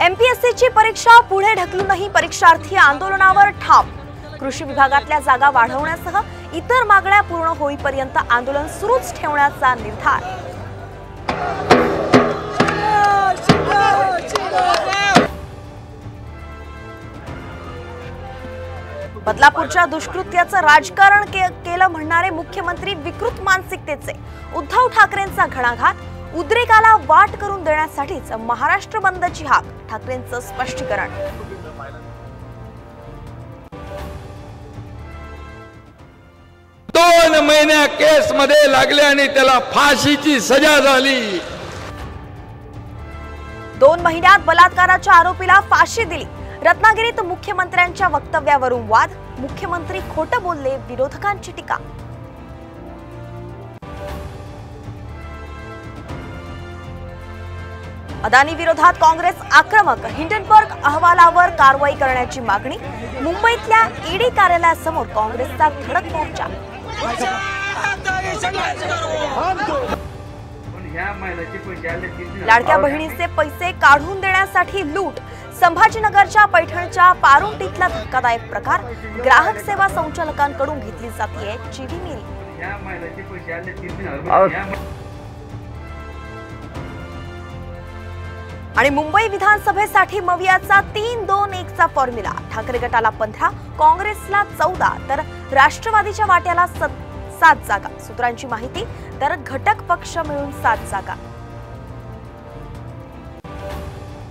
एमपीएससीची परीक्षा पुढे ढकलूनही परीक्षार्थी आंदोलनावर ठाम। कृषी विभागातल्या जागा वाढवण्यासह इतर मागण्या पूर्ण होईपर्यंत आंदोलन सुरूच ठेवण्याचा निर्धार। बदलापूरच्या दुष्कृत्याचं राजकारण केलं म्हणणारे मुख्यमंत्री विकृत मानसिकतेचे। उद्धव ठाकरेंचा घणाघात, उद्रेकाला वाट करून देण्यासाठीच महाराष्ट्र बंदची हाक, ठाकरेंचं स्पष्टीकरण। 2 महिन्या केस मध्ये लागले आणि त्याला फाशीची सजा झाली। 2 महिन्यात बलात्काराच्या आरोपीला फाशी दिली। रत्नागिरीत मुख्यमंत्र्यांच्या वक्तव्यावरून वाद, मुख्यमंत्री खोटं बोलले, विरोधकांची टीका। अदानी विरोधात काँग्रेस आक्रमक, हिंडनबर्ग अहवालावर कारवाई करण्याची मागणी। मुंबईतल्या ईडी कार्यालयासमोर काँग्रेसचा धडक मोर्चा। लाडक्या बहिणीचे पैसे काढून देण्यासाठी लूट, संभाजीनगरच्या पैठणच्या पारुंटीतला धक्कादायक प्रकार। ग्राहक सेवा संचालकांकडून घेतली जाते चिरीमिरी। आणि मुंबई विधानसभेसाठी मवियाचा 3-2-1चा फॉर्म्युला। ठाकरे गटाला 15, काँग्रेसला 14 तर राष्ट्रवादीच्या वाट्याला 7 जागा। सूत्रांची माहिती, तर घटक पक्ष मिळून 7 जागा।